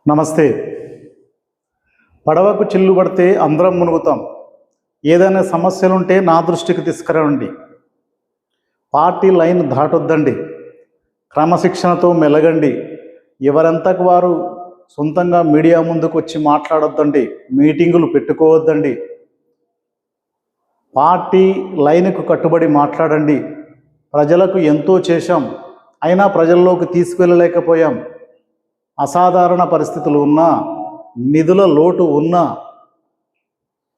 నమస్తే. పడవకు చిల్లు పడితే అందరం మునుగుతాం. ఏదైనా సమస్యలుంటే నా దృష్టికి తీసుకురండి. పార్టీ లైన్ దాటొద్దండి. క్రమశిక్షణతో మెలగండి. ఎవరంతకు వారు సొంతంగా మీడియా ముందుకు వచ్చి మాట్లాడొద్దండి. మీటింగులు పెట్టుకోవద్దండి. పార్టీ లైన్కు కట్టుబడి మాట్లాడండి. ప్రజలకు ఎంతో చేశాం, అయినా ప్రజల్లోకి తీసుకువెళ్ళలేకపోయాం. అసాధారణ పరిస్థితులు ఉన్నా, నిధుల లోటు ఉన్నా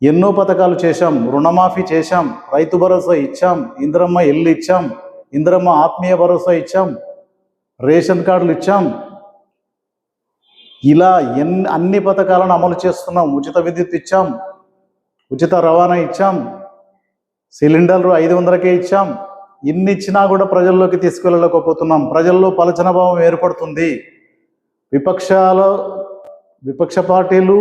ఎన్నో పథకాలు చేశాం. రుణమాఫీ చేశాం, రైతు భరోసా ఇచ్చాం, ఇందిరమ్మ ఇల్లు ఇచ్చాం, ఇందిరమ్మ ఆత్మీయ భరోసా ఇచ్చాం, రేషన్ కార్డులు ఇచ్చాం. ఇలా అన్ని పథకాలను అమలు చేస్తున్నాం. ఉచిత విద్యుత్ ఇచ్చాం, ఉచిత రవాణా ఇచ్చాం, సిలిండర్లు 500కే ఇచ్చాం. ఇన్ని ఇచ్చినా కూడా ప్రజల్లోకి తీసుకెళ్ళలేకపోతున్నాం. ప్రజల్లో పలచన భావం ఏర్పడుతుంది. విపక్ష పార్టీలు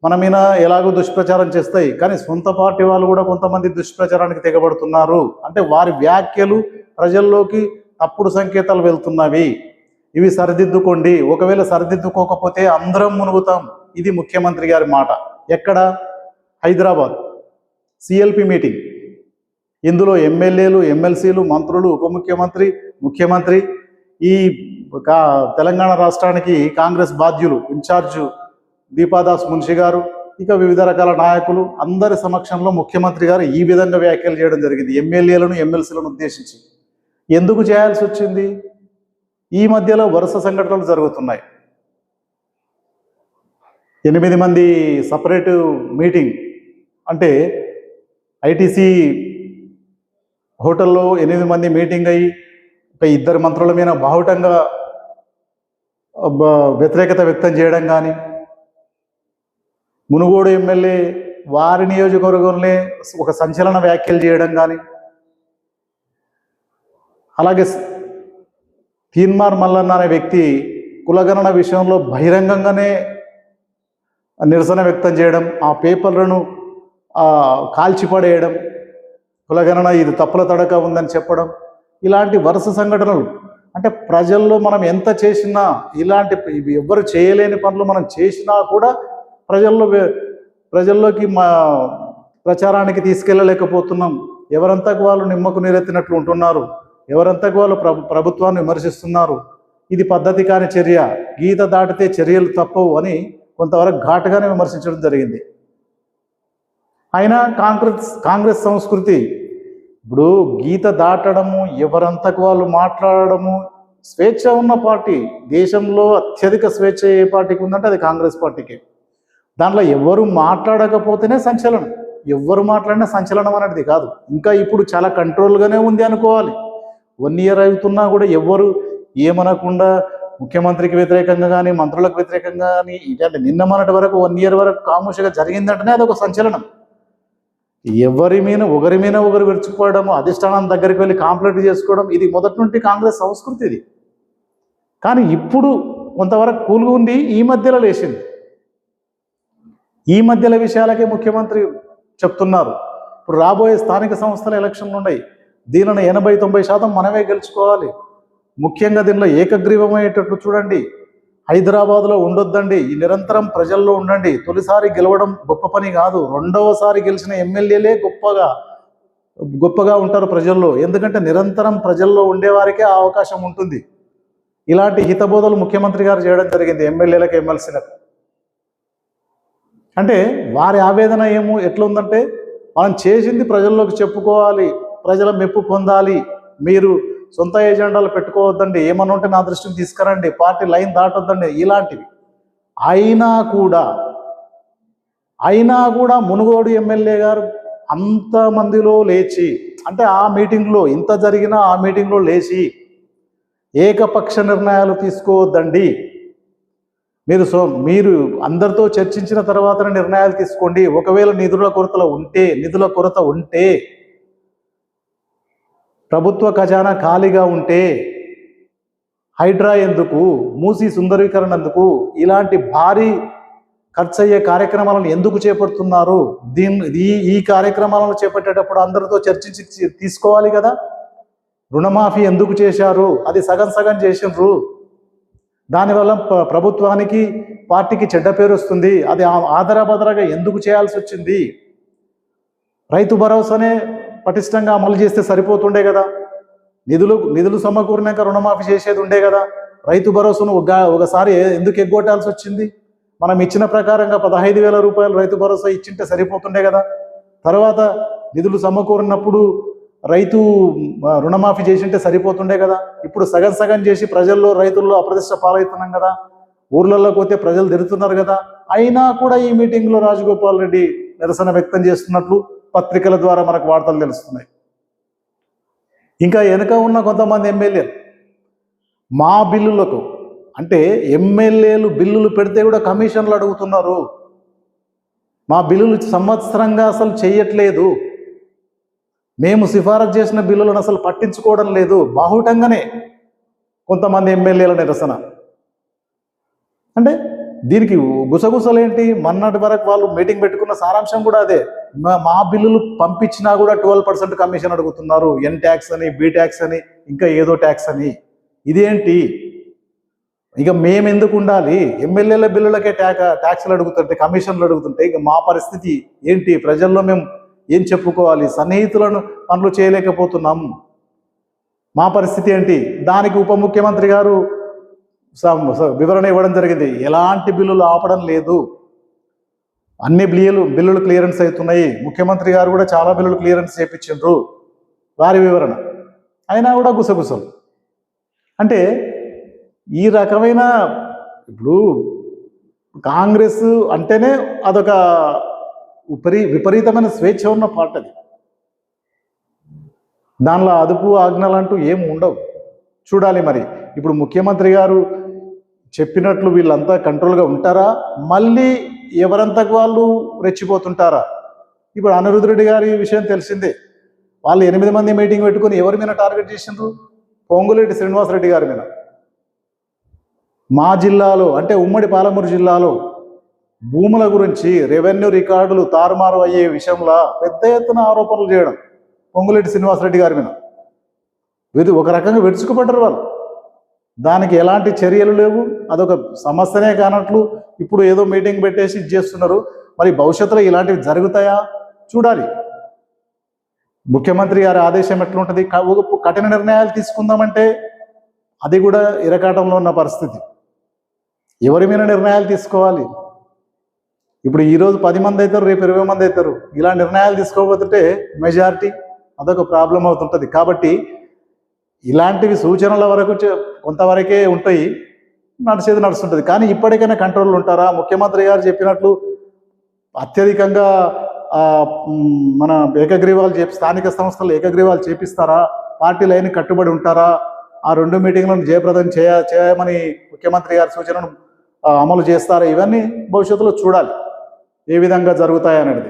మన మీద ఎలాగో దుష్ప్రచారం చేస్తాయి, కానీ సొంత పార్టీ వాళ్ళు కూడా కొంతమంది దుష్ప్రచారానికి తెగబడుతున్నారు. అంటే వారి వ్యాఖ్యలు ప్రజల్లోకి తప్పుడు సంకేతాలు వెళ్తున్నవి. ఇవి సరిదిద్దుకోండి. ఒకవేళ సరిదిద్దుకోకపోతే అందరం మునుగుతాం. ఇది ముఖ్యమంత్రి గారి మాట. ఎక్కడ? Hyderabad CLP meeting. ఇందులో ఎమ్మెల్యేలు, ఎమ్మెల్సీలు, మంత్రులు, ఉప ముఖ్యమంత్రి, ముఖ్యమంత్రి, ఈ తెలంగాణ రాష్ట్రానికి కాంగ్రెస్ బాధ్యులు ఇన్ఛార్జు దీపాదాస్ మున్షి గారు, ఇక వివిధ రకాల నాయకులు అందరి సమక్షంలో ముఖ్యమంత్రి గారు ఈ విధంగా వ్యాఖ్యలు చేయడం జరిగింది ఎమ్మెల్యేలను, ఎమ్మెల్సీలను ఉద్దేశించి. ఎందుకు చేయాల్సి వచ్చింది? ఈ మధ్యలో వరుస సంఘటనలు జరుగుతున్నాయి. 8 మంది సపరేటు మీటింగ్, అంటే ఐటీసీ హోటల్లో 8 మంది మీటింగ్ అయ్యి ఒక 2 మంత్రుల మీద బాహుటంగా వ్యతిరేకత వ్యక్తం చేయడం కానీ, మునుగోడు ఎమ్మెల్యే వారి నియోజకవర్గంలో ఒక సంచలన వ్యాఖ్యలు చేయడం కానీ, అలాగే తీన్మార్ మల్లన్న అనే వ్యక్తి కులగణన విషయంలో బహిరంగంగానే నిరసన వ్యక్తం చేయడం, ఆ పేపర్లను కాల్చిపడేయడం, కులగణన ఇది తప్పుల తడక ఉందని చెప్పడం, ఇలాంటి వరుస సంఘటనలు. అంటే ప్రజల్లో మనం ఎంత చేసినా, ఇలాంటి ఎవ్వరు చేయలేని పనులు మనం చేసినా కూడా ప్రజల్లోకి ప్రచారానికి తీసుకెళ్ళలేకపోతున్నాం. ఎవరంతకు వాళ్ళు నిమ్మకు నీరెత్తినట్లు ఉంటున్నారు. ఎవరంతకు వాళ్ళు ప్రభుత్వాన్ని విమర్శిస్తున్నారు. ఇది పద్ధతి కాని చర్య, గీత దాటితే చర్యలు తప్పవు అని కొంతవరకు ఘాటుగానే విమర్శించడం జరిగింది. అయినా కాంగ్రెస్ సంస్కృతి ఇప్పుడు గీత దాటడము, ఎవరంతకు వాళ్ళు మాట్లాడడము, స్వేచ్ఛ ఉన్న పార్టీ. దేశంలో అత్యధిక స్వేచ్ఛ ఏ పార్టీకి ఉందంటే అది కాంగ్రెస్ పార్టీకి. దాంట్లో ఎవరు మాట్లాడకపోతేనే సంచలనం, ఎవరు మాట్లాడినా సంచలనం అనేది కాదు. ఇంకా ఇప్పుడు చాలా కంట్రోల్గానే ఉంది అనుకోవాలి. 1 ఇయర్ అవుతున్నా కూడా ఎవరు ఏమనకుండా ముఖ్యమంత్రికి వ్యతిరేకంగా కానీ, మంత్రులకు వ్యతిరేకంగా కానీ, ఇలాంటి నిన్న మొన్నటి వరకు 1 ఇయర్ వరకు కాముషగా జరిగిందంటేనే అదొక సంచలనం. ఒకరి మీద ఒకరు విరుచుకుపోవడము, అధిష్టానం దగ్గరికి వెళ్ళి కాంప్లైంట్ చేసుకోవడం, ఇది మొదటి నుండి కాంగ్రెస్ సంస్కృతి ఇది. కానీ ఇప్పుడు కొంతవరకు కూల్గా ఉంది, ఈ మధ్యలో లేచింది. ఈ మధ్యలో విషయాలకే ముఖ్యమంత్రి చెప్తున్నారు. ఇప్పుడు రాబోయే స్థానిక సంస్థల ఎలక్షన్లు ఉన్నాయి. దీనిని 80-90% మనమే గెలుచుకోవాలి. ముఖ్యంగా దీనిలో ఏకగ్రీవమయ్యేటట్లు చూడండి. హైదరాబాద్లో ఉండొద్దండి, ఈ నిరంతరం ప్రజల్లో ఉండండి. తొలిసారి గెలవడం గొప్ప పని కాదు, రెండవసారి గెలిచిన ఎమ్మెల్యేలే గొప్పగా ఉంటారు ప్రజల్లో. ఎందుకంటే నిరంతరం ప్రజల్లో ఉండేవారికే ఆ అవకాశం ఉంటుంది. ఇలాంటి హితబోధలు ముఖ్యమంత్రి గారు చేయడం జరిగింది ఎమ్మెల్యేలకు, ఎమ్మెల్సీలకు. అంటే వారి ఆవేదన ఎట్లుందంటే, మనం చేసింది ప్రజల్లోకి చెప్పుకోవాలి, ప్రజల మెప్పు పొందాలి, మీరు సొంత ఏజెండాలు పెట్టుకోవద్దండి, ఏమన్నా ఉంటే నా దృష్టికి తీసుకురండి, పార్టీ లైన్ దాటొద్దండి, ఇలాంటివి. అయినా కూడా మునుగోడు ఎమ్మెల్యే గారు అంతమందిలో లేచి, అంటే ఆ మీటింగ్లో ఇంత జరిగినా ఆ మీటింగ్లో లేచి ఏకపక్ష నిర్ణయాలు తీసుకోవద్దండి, మీరు అందరితో చర్చించిన తర్వాతనే నిర్ణయాలు తీసుకోండి. ఒకవేళ నిధుల కొరత ఉంటే, ప్రభుత్వ ఖజానా ఖాళీగా ఉంటే హైడ్రా ఎందుకు, మూసీ సుందరీకరణ ఎందుకు, ఇలాంటి భారీ ఖర్చు అయ్యే కార్యక్రమాలను ఎందుకు చేపడుతున్నారు? ఈ కార్యక్రమాలను చేపట్టేటప్పుడు అందరితో చర్చించి తీసుకోవాలి కదా. రుణమాఫీ ఎందుకు చేశారు? అది సగం చేసిండ్రు. దానివల్ల ప్రభుత్వానికి పార్టీకి చెడ్డ పేరు వస్తుంది. అది ఆదరాబదరగా ఎందుకు చేయాల్సి వచ్చింది? రైతు భరోసానే పటిష్టంగా అమలు చేస్తే సరిపోతుండే కదా. నిధులు సమకూరినాక రుణమాఫీ చేసేది ఉండే కదా. రైతు భరోసాను ఒకసారి ఎందుకు ఎగ్గొట్టాల్సి వచ్చింది? మనం ఇచ్చిన ప్రకారంగా 15,000 రూపాయలు రైతు భరోసా ఇచ్చింటే సరిపోతుండే కదా. తర్వాత నిధులు సమకూరినప్పుడు రైతు రుణమాఫీ చేసింటే సరిపోతుండే కదా. ఇప్పుడు సగం సగం చేసి ప్రజల్లో రైతుల్లో అప్రతిష్ట పాలవుతున్నాం కదా. ఊర్లలోకి పోతే ప్రజలు తిరుగుతున్నారు కదా. అయినా కూడా ఈ మీటింగ్లో రాజగోపాల్ రెడ్డి నిరసన వ్యక్తం చేస్తున్నట్లు పత్రికల ద్వారా మనకు వార్తలు తెలుస్తున్నాయి. ఇంకా వెనుక ఉన్న కొంతమంది ఎమ్మెల్యేలు మా బిల్లులకు అంటే ఎమ్మెల్యేలు బిల్లులు పెడితే కూడా కమిషన్లు అడుగుతున్నారు. మా బిల్లులు సంవత్సరంగా అసలు చేయట్లేదు, మేము సిఫారసు చేసిన బిల్లులను అసలు పట్టించుకోవడం లేదు. బాహుటంగానే కొంతమంది ఎమ్మెల్యేల నిరసన. అంటే దీనికి గుసగుసలేంటి? మొన్నటి వరకు వాళ్ళు మీటింగ్ పెట్టుకున్న సారాంశం కూడా అదే. మా బిల్లులు పంపించినా కూడా 12% కమిషన్ అడుగుతున్నారు. ఎన్ ట్యాక్స్ అని, బి ట్యాక్స్ అని, ఇంకా ఏదో ట్యాక్స్ అని. ఇదేంటి? ఇక మేము ఎందుకు ఉండాలి? ఎమ్మెల్యేల బిల్లులకే ట్యాక్స్లు అడుగుతుంటే, కమిషన్లు అడుగుతుంటే ఇక మా పరిస్థితి ఏంటి? ప్రజల్లో మేము ఏం చెప్పుకోవాలి? సన్నిహితులను పనులు చేయలేకపోతున్నాం, మా పరిస్థితి ఏంటి? దానికి ఉప ముఖ్యమంత్రి గారు వివరణ ఇవ్వడం జరిగింది. ఎలాంటి బిల్లులు ఆపడం లేదు, అన్ని బిల్లులు క్లియరెన్స్ అవుతున్నాయి. ముఖ్యమంత్రి గారు కూడా చాలా బిల్లులు క్లియరెన్స్ చేయించారు, వారి వివరణ. అయినా కూడా గుసగుసలు. అంటే ఈ రకమైన, ఇప్పుడు కాంగ్రెస్ అంటేనే అదొక విపరీతమైన స్వేచ్ఛ ఉన్న పార్టీ. అది దానిలో అదుపు ఆజ్ఞలు అంటూ ఏమి ఉండవు. చూడాలి మరి ఇప్పుడు ముఖ్యమంత్రి గారు చెప్పినట్లు వీళ్ళంతా కంట్రోల్గా ఉంటారా, మళ్ళీ ఎవరంతకు వాళ్ళు రెచ్చిపోతుంటారా? ఇప్పుడు అనిరుద్ధ్ రెడ్డి గారి విషయం తెలిసిందే. వాళ్ళు 8 మంది మీటింగ్ పెట్టుకుని ఎవరి మీద టార్గెట్ చేసిండ్రు? పొంగులేటి శ్రీనివాసరెడ్డి గారి మీద. మా జిల్లాలో అంటే ఉమ్మడి పాలమూరు జిల్లాలో భూముల గురించి రెవెన్యూ రికార్డులు తారుమారు అయ్యే విషయంలో పెద్ద ఎత్తున ఆరోపణలు చేయడం పొంగులేటి శ్రీనివాసరెడ్డి గారి మీద. వీరు ఒక రకంగా విడుచుకుపడ్డారు వాళ్ళు. దానికి ఎలాంటి చర్యలు లేవు. అదొక సమస్యనే కానట్లు ఇప్పుడు ఏదో మీటింగ్ పెట్టేసి ఇచ్చేస్తున్నారు. మరి భవిష్యత్తులో ఇలాంటివి జరుగుతాయా చూడాలి. ముఖ్యమంత్రి గారి ఆదేశం ఎట్లుంటుంది? కఠిన నిర్ణయాలు తీసుకుందామంటే అది కూడా ఇరకాటంలో ఉన్న పరిస్థితి. ఎవరి మీద నిర్ణయాలు తీసుకోవాలి? ఇప్పుడు ఈరోజు 10 మంది అవుతారు, రేపు 20 మంది అవుతారు. ఇలా నిర్ణయాలు తీసుకోబోతుంటే మెజారిటీ అదొక ప్రాబ్లం అవుతుంటుంది. కాబట్టి ఇలాంటివి సూచనల వరకు కొంతవరకే ఉంటాయి, నడిచేది నడుస్తుంటుంది. కానీ ఇప్పటికైనా కంట్రోల్ ఉంటారా? ముఖ్యమంత్రి గారు చెప్పినట్లు అత్యధికంగా మన ఏకగ్రీవాలు స్థానిక సంస్థలు ఏకగ్రీవాలు చేపిస్తారా? పార్టీ లైన్ కట్టుబడి ఉంటారా? ఆ 2 మీటింగ్లను జయప్రదం చేయమని ముఖ్యమంత్రి గారి సూచనను అమలు చేస్తారా? ఇవన్నీ భవిష్యత్తులో చూడాలి ఏ విధంగా జరుగుతాయనేది.